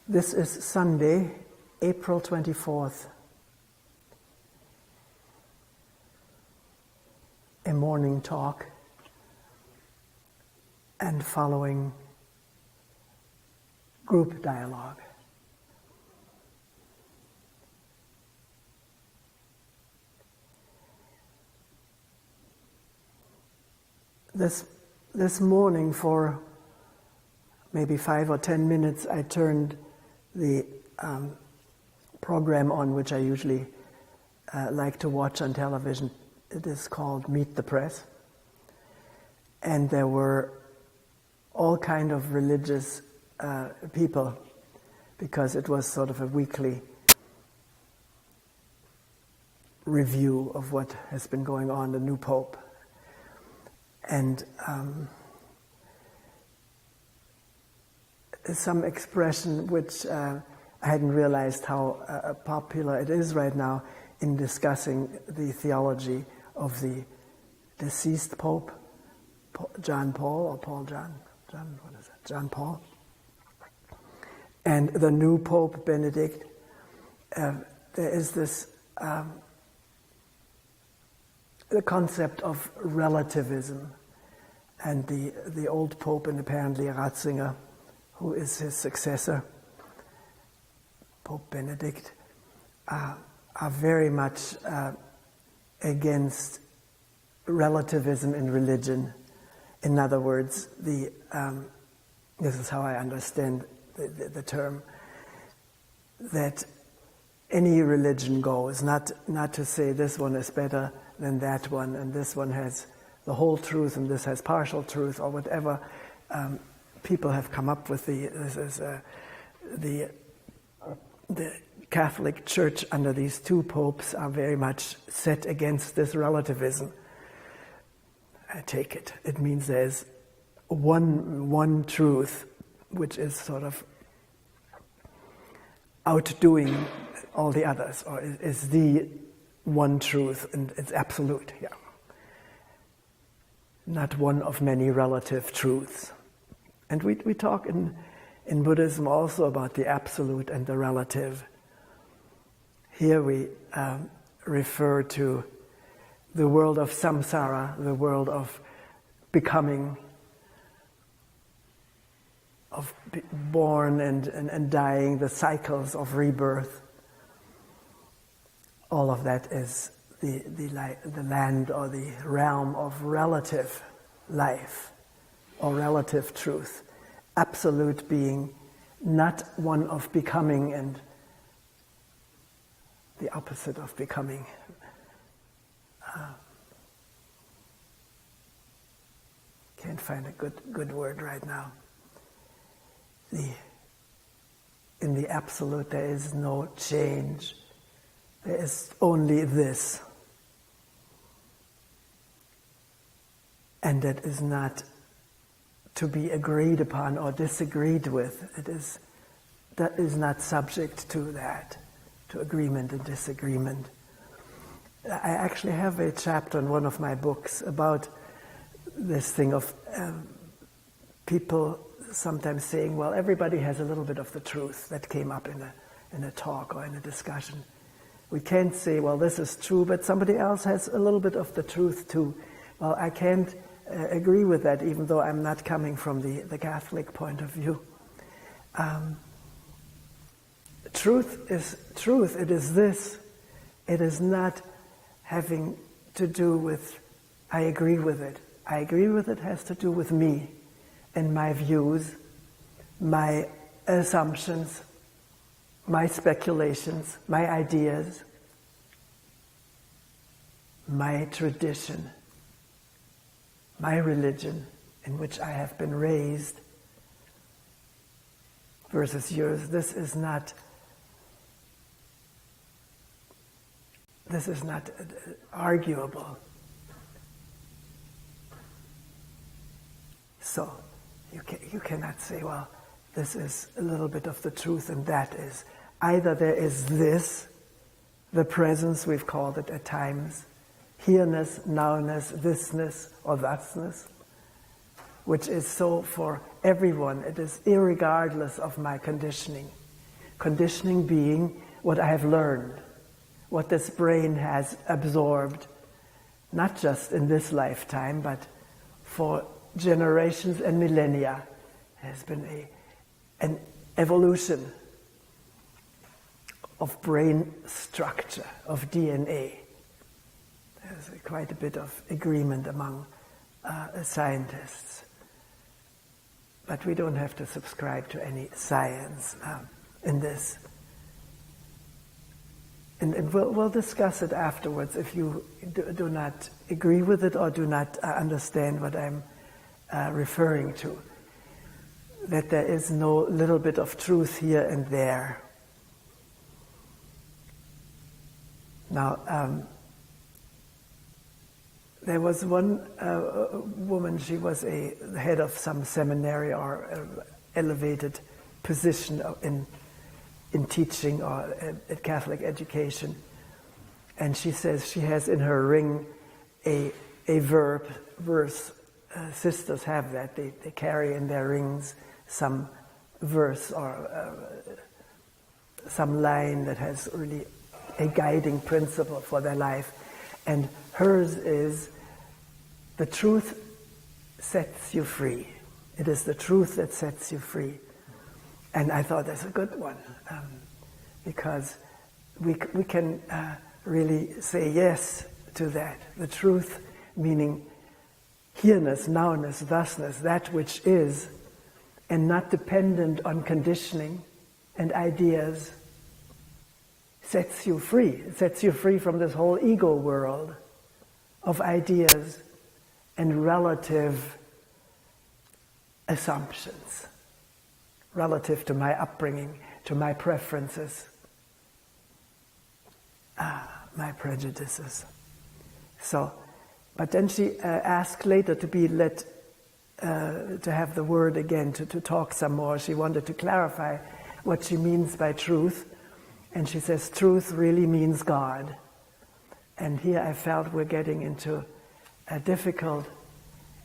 This is Sunday, April 24th. A morning talk and following group dialogue. This morning, for maybe 5 or 10 minutes, I turned the program on, which I usually like to watch on television. It is called Meet the Press. And there were all kind of religious people, because it was sort of a weekly review of what has been going on, the new Pope. And some expression which I hadn't realized how popular it is right now in discussing the theology of the deceased Pope, John Paul, or Paul John, what is it? John Paul, and the new Pope Benedict. There is this the concept of relativism, and the old Pope, and apparently Ratzinger, who is his successor, Pope Benedict, are very much against relativism in religion. In other words, this is how I understand the term, that any religion goes, not to say this one is better than that one, and this one has the whole truth and this has partial truth, or whatever people have come up with. The Catholic Church under these two popes are very much set against this relativism. I take it. It means there's one truth which is sort of outdoing all the others, or is the one truth, and it's absolute. Yeah. Not one of many relative truths. And we talk in Buddhism also about the absolute and the relative. Here we refer to the world of samsara, the world of becoming, of born and dying, the cycles of rebirth. All of that is the land or the realm of relative life or relative truth. Absolute being not one of becoming and the opposite of becoming. Can't find a good word right now. In the absolute there is no change. There is only this. And that is not to be agreed upon or disagreed with. That is not subject to that, to agreement and disagreement. I actually have a chapter in one of my books about this thing of people sometimes saying, well, everybody has a little bit of the truth. That came up in a talk or in a discussion. We can't say, well, this is true, but somebody else has a little bit of the truth too. Well, I can't agree with that, even though I'm not coming from the Catholic point of view. Truth is truth. It is this. It is not having to do with, I agree with it. I agree with it has to do with me and my views, my assumptions, my speculations, my ideas, my tradition, my religion in which I have been raised versus yours. This is not arguable. So you cannot say, well, this is a little bit of the truth and that is. Either there is this, the presence, we've called it at times, here-ness, now-ness, thisness, or thusness, which is so for everyone. It is irregardless of my conditioning. Conditioning being what I have learned, what this brain has absorbed, not just in this lifetime, but for generations and millennia. Has been an evolution of brain structure, of DNA. There's quite a bit of agreement among scientists. But we don't have to subscribe to any science in this. And we'll discuss it afterwards if you do not agree with it or do not understand what I'm referring to. That there is no little bit of truth here and there. Now, there was one woman, she was the head of some seminary or elevated position in teaching or at Catholic education. And she says she has in her ring a verse. Sisters have that. They carry in their rings some verse or some line that has really a guiding principle for their life. And hers is, the truth sets you free. It is the truth that sets you free. And I thought that's a good one, because we can really say yes to that. The truth meaning here-ness, now-ness, thus-ness, that which is, and not dependent on conditioning and ideas, sets you free. It sets you free from this whole ego world of ideas and relative assumptions, relative to my upbringing, to my preferences, my prejudices. So, but then she asked later to be let, to have the word again, to talk some more. She wanted to clarify what she means by truth. And she says, truth really means God. And here I felt we're getting into a difficult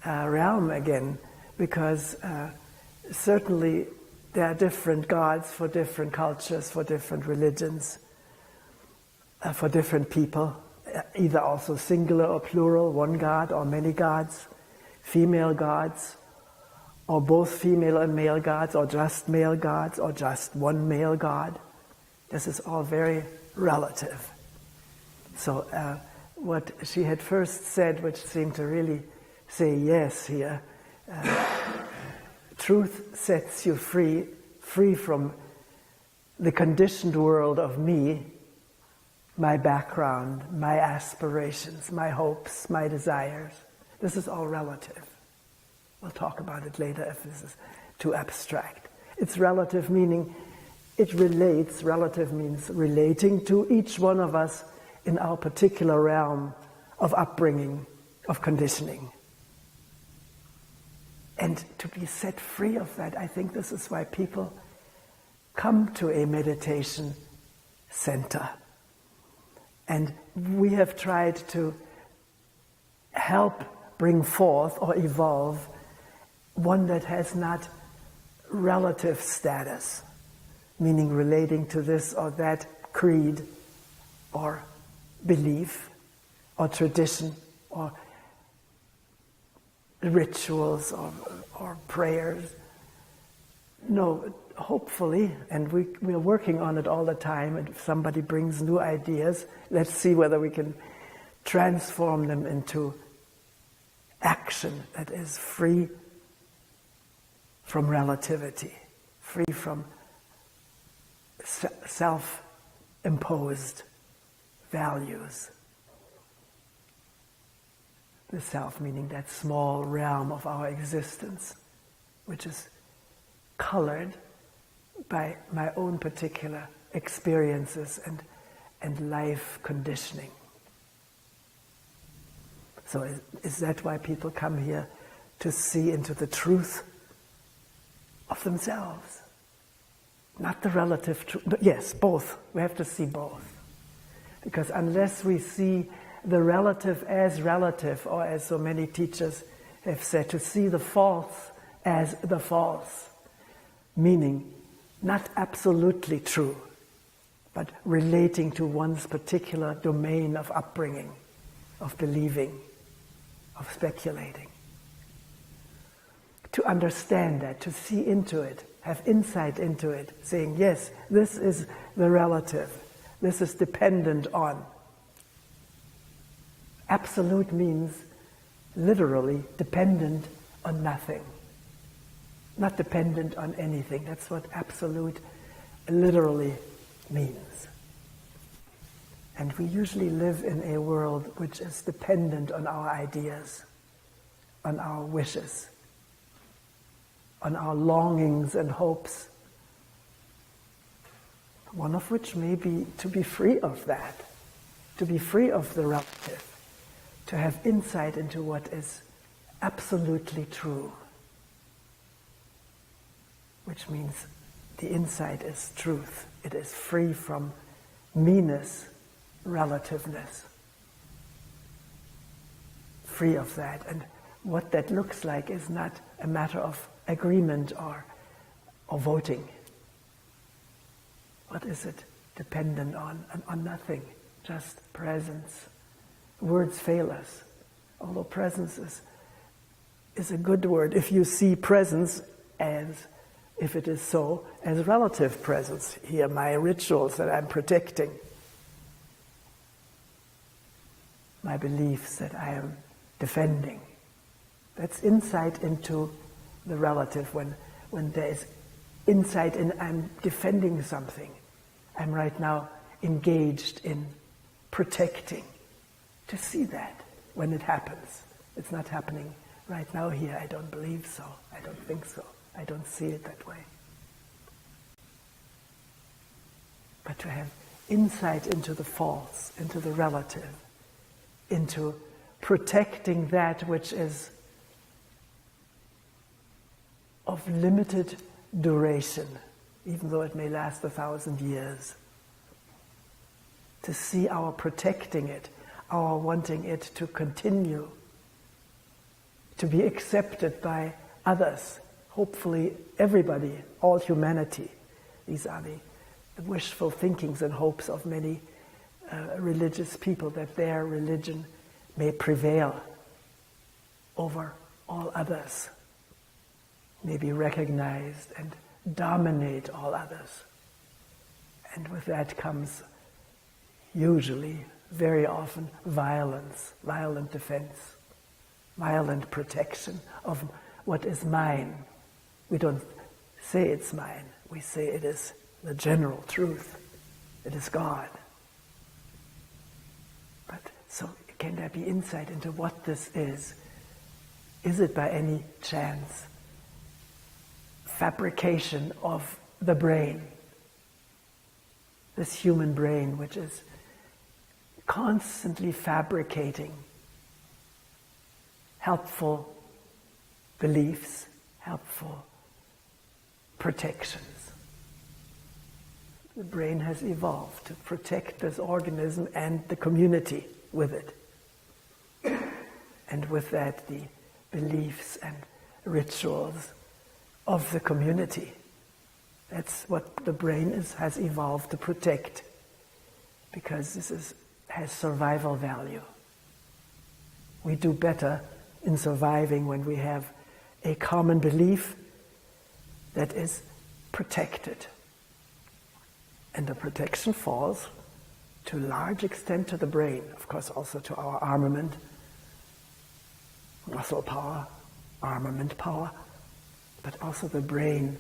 realm again, because certainly there are different gods for different cultures, for different religions, for different people, either also singular or plural, one god or many gods, female gods, or both female and male gods, or just male gods, or just one male god. This is all very relative. So what she had first said, which seemed to really say yes here, truth sets you free from the conditioned world of me, my background, my aspirations, my hopes, my desires. This is all relative. We'll talk about it later if this is too abstract. It's relative, meaning it relates. Relative means relating to each one of us in our particular realm of upbringing, of conditioning. And to be set free of that, I think this is why people come to a meditation center. And we have tried to help bring forth or evolve one that has not relative status, meaning relating to this or that creed or belief or tradition or rituals or prayers. No, hopefully, and we're working on it all the time, and if somebody brings new ideas, let's see whether we can transform them into action that is free from relativity, free from self-imposed values. The self meaning that small realm of our existence, which is colored by my own particular experiences and life conditioning. So is that why people come here, to see into the truth of themselves? Not the relative truth, but yes, both. We have to see both. Because unless we see the relative, or as so many teachers have said, to see the false as the false, meaning not absolutely true, but relating to one's particular domain of upbringing, of believing, of speculating. To understand that, to see into it, have insight into it, saying, yes, this is the relative, this is dependent on. Absolute means literally dependent on nothing, not dependent on anything. That's what absolute literally means. And we usually live in a world which is dependent on our ideas, on our wishes, on our longings and hopes, one of which may be to be free of that, to be free of the relative, to have insight into what is absolutely true, which means the insight is truth. It is free from meanness, relativeness, free of that. And what that looks like is not a matter of agreement or voting. What is it dependent on? On nothing, just presence. Words fail us, although presence is a good word. If you see presence as, if it is so, as relative presence, here my rituals that I'm protecting, my beliefs that I am defending. That's insight into the relative. When there is insight in I'm defending something, I'm right now engaged in protecting. To see that when it happens. It's not happening right now here. I don't believe so. I don't think so. I don't see it that way. But to have insight into the false, into the relative, into protecting that which is of limited duration, even though it may last 1,000 years. To see our protecting it, our wanting it to continue, to be accepted by others, hopefully everybody, all humanity. These are the wishful thinkings and hopes of many religious people, that their religion may prevail over all others, may be recognized and dominate all others. And with that comes usually, very often, violence, violent defense, violent protection of what is mine. We don't say it's mine, we say it is the general truth. It is God. But so can there be insight into what this is? Is it by any chance fabrication of the brain? This human brain which is constantly fabricating helpful beliefs, helpful protections. The brain has evolved to protect this organism and the community with it. And with that, the beliefs and rituals of the community. That's what the brain has evolved to protect, because this has survival value. We do better in surviving when we have a common belief that is protected. And the protection falls to a large extent to the brain, of course also to our armament, muscle power, armament power, but also the brain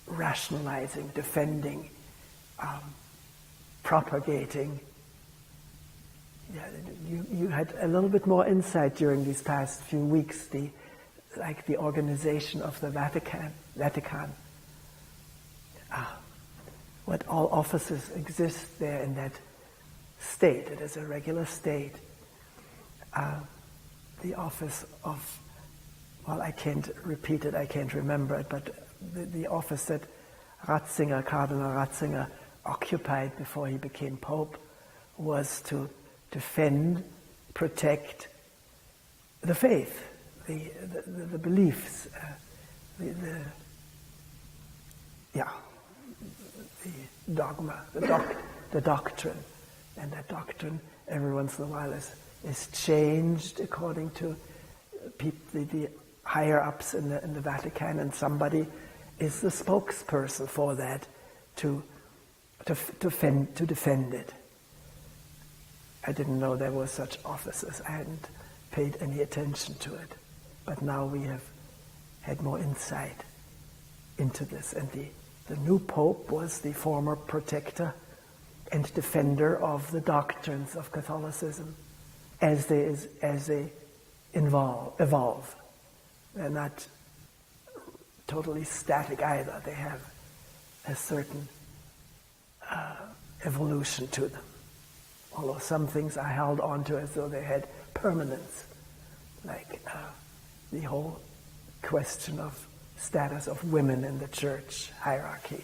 rationalizing, defending, propagating. Yeah, you had a little bit more insight during these past few weeks, the organization of the Vatican. What all offices exist there in that state. It is a regular state. The office of, well, I can't repeat it, I can't remember it, but the office that Cardinal Ratzinger occupied before he became Pope was to defend, protect the faith, the beliefs, the dogma, the doctrine. And that doctrine, every once in a while, is changed according to the higher-ups in the Vatican, and somebody is the spokesperson for that to defend it. I didn't know there were such offices. I hadn't paid any attention to it. But now we have had more insight into this. And the new Pope was the former protector and defender of the doctrines of Catholicism as they evolve. They're not totally static either. They have a certain evolution to them. Although some things are held onto as though they had permanence, like the whole question of status of women in the church hierarchy.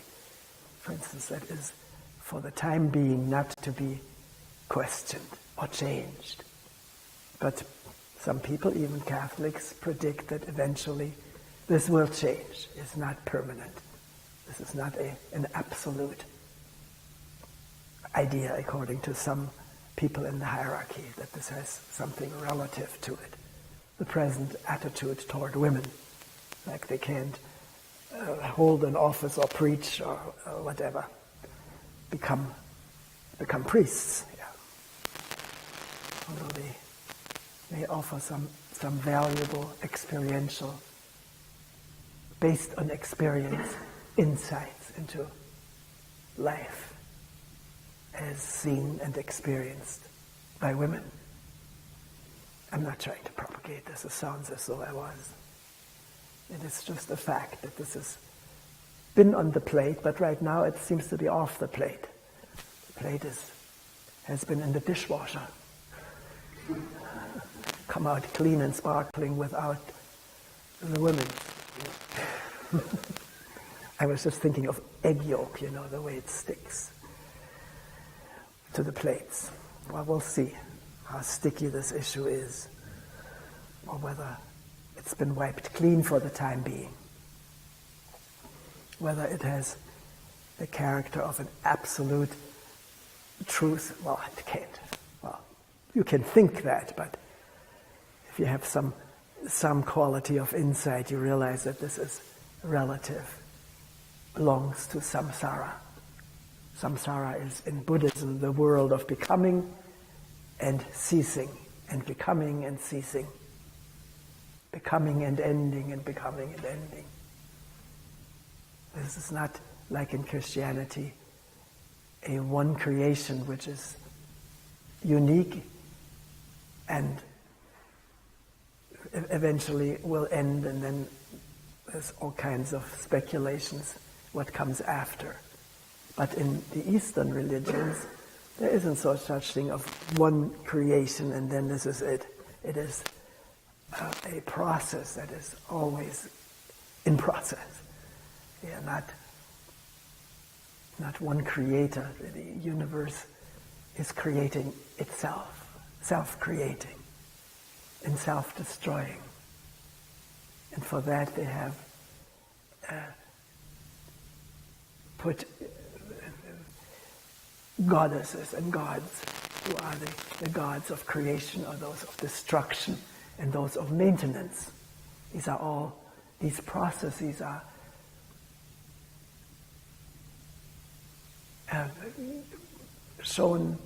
For instance, that is for the time being not to be questioned or changed. But some people, even Catholics, predict that eventually this will change. It's not permanent. This is not an absolute idea according to some people in the hierarchy, that this has something relative to it. The present attitude toward women, like they can't hold an office or preach or whatever, become priests. Yeah. Although they offer some valuable experiential, based on experience, insights into life as seen and experienced by women. I'm not trying to propagate this. It sounds as though I was. It is just a fact that this has been on the plate, but right now it seems to be off the plate. The plate has been in the dishwasher. Come out clean and sparkling without the women. I was just thinking of egg yolk, the way it sticks to the plates. Well, we'll see how sticky this issue is, or whether it's been wiped clean for the time being. Whether it has the character of an absolute truth, well, it can't. Well, you can think that, but if you have some quality of insight, you realize that this is relative, belongs to samsara. Samsara is, in Buddhism, the world of becoming and ceasing, and becoming and ceasing, becoming and ending, and becoming and ending. This is not, like in Christianity, a one creation which is unique and eventually will end, and then there's all kinds of speculations what comes after. But in the Eastern religions, there isn't such thing of one creation and then this is it. It is a process that is always in process. Yeah, not one creator. The universe is creating itself, self-creating and self-destroying. And for that they have put goddesses and gods who are the gods of creation, or those of destruction, and those of maintenance. These processes are shown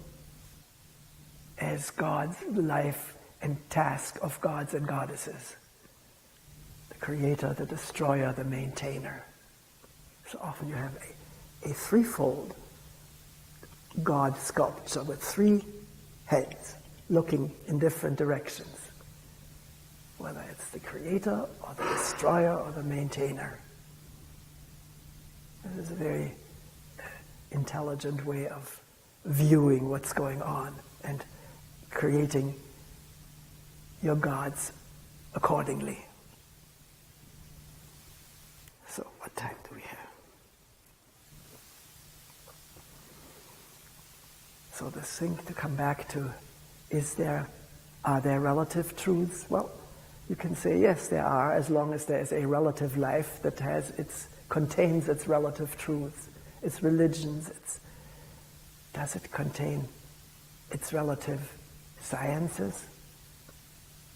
as God's life and task of gods and goddesses. The creator, the destroyer, the maintainer. So often you have a threefold God sculpture with three heads looking in different directions, whether it's the creator or the destroyer or the maintainer. This is a very intelligent way of viewing what's going on and creating your gods accordingly. So what time do we have? So this thing to come back to, are there relative truths? Well, you can say yes, there are, as long as there is a relative life that has its contains its relative truths, its religions. Does it contain its relative sciences?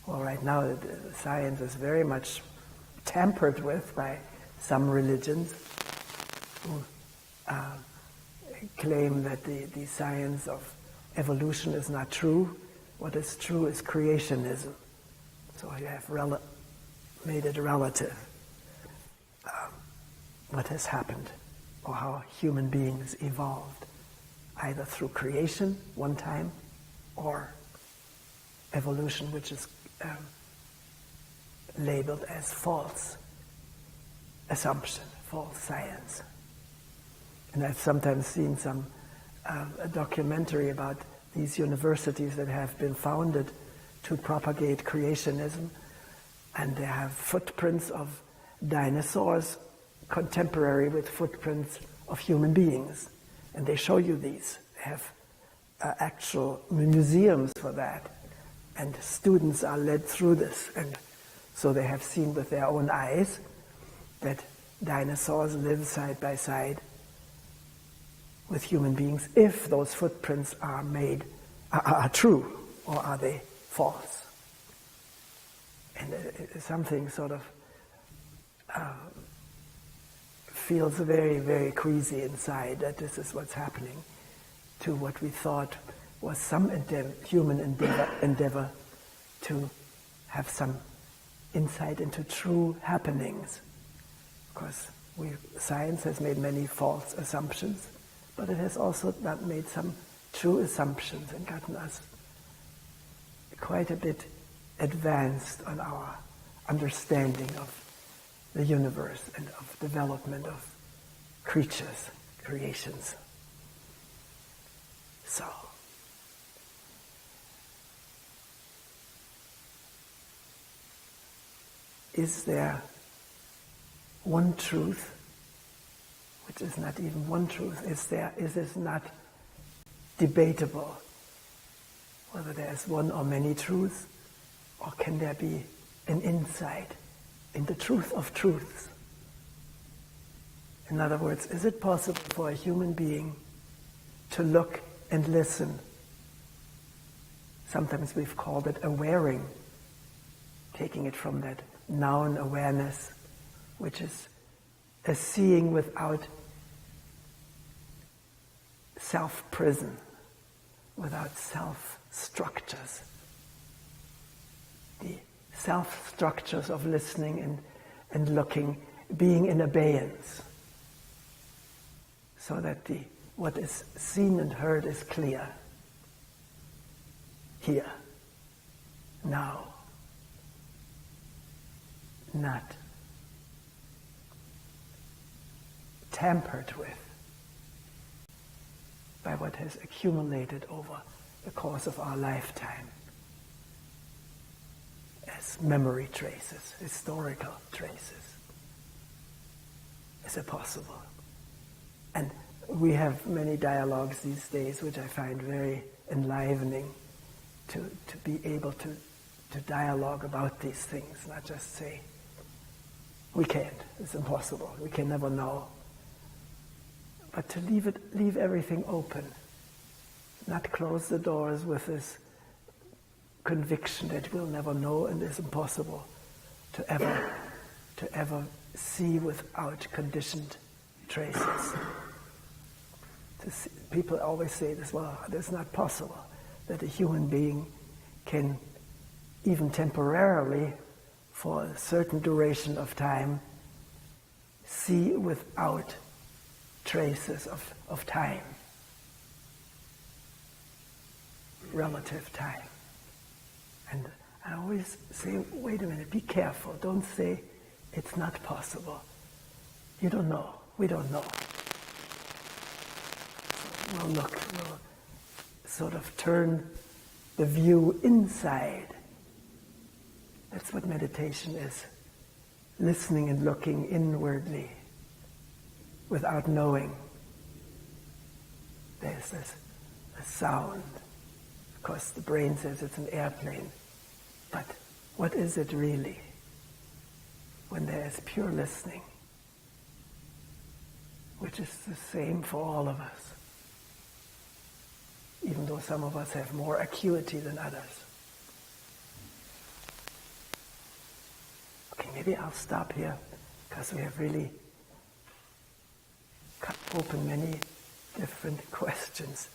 Well, right now, the science is very much tampered with by some religions who claim that the science of evolution is not true. What is true is creationism. So you have made it relative. What has happened, or how human beings evolved, either through creation one time, or evolution, which is labeled as false assumption, false science. And I've sometimes seen a documentary about these universities that have been founded to propagate creationism, and they have footprints of dinosaurs contemporary with footprints of human beings. And they show you these. They have actual museums for that. And students are led through this. And so they have seen with their own eyes that dinosaurs live side by side with human beings, if those footprints are true, or are they false? And something sort of feels very, very queasy inside that this is what's happening to what we thought was some human endeavor to have some insight into true happenings. Of course, science has made many false assumptions, but it has also not made some true assumptions and gotten us quite a bit advanced on our understanding of the universe and of development of creatures, creations. So, is there one truth, which is not even one truth? Is this not debatable, whether there is one or many truths, or can there be an insight in the truth of truths? In other words, is it possible for a human being to look and listen? Sometimes we've called it awareing, taking it from that noun awareness, which is a seeing without self-prison, without self-structures. The self-structures of listening and looking, being in abeyance, so that what is seen and heard is clear. Here, now, not tampered with by what has accumulated over the course of our lifetime as memory traces, historical traces. Is it possible? And we have many dialogues these days which I find very enlivening, to be able to dialogue about these things, not just say, we can't, it's impossible, we can never know. But to leave everything open, not close the doors with this conviction that we'll never know and it's impossible to ever see without conditioned traces. People always say this, well, it's not possible that a human being can, even temporarily, for a certain duration of time, see without traces of time, relative time. And I always say, wait a minute, be careful. Don't say it's not possible. You don't know. We don't know. We'll sort of turn the view inside. That's what meditation is. Listening and looking inwardly without knowing. There's this sound. Of course, the brain says it's an airplane. But what is it really when there is pure listening? which is the same for all of us, even though some of us have more acuity than others. Okay, maybe I'll stop here, because we have really cut open many different questions.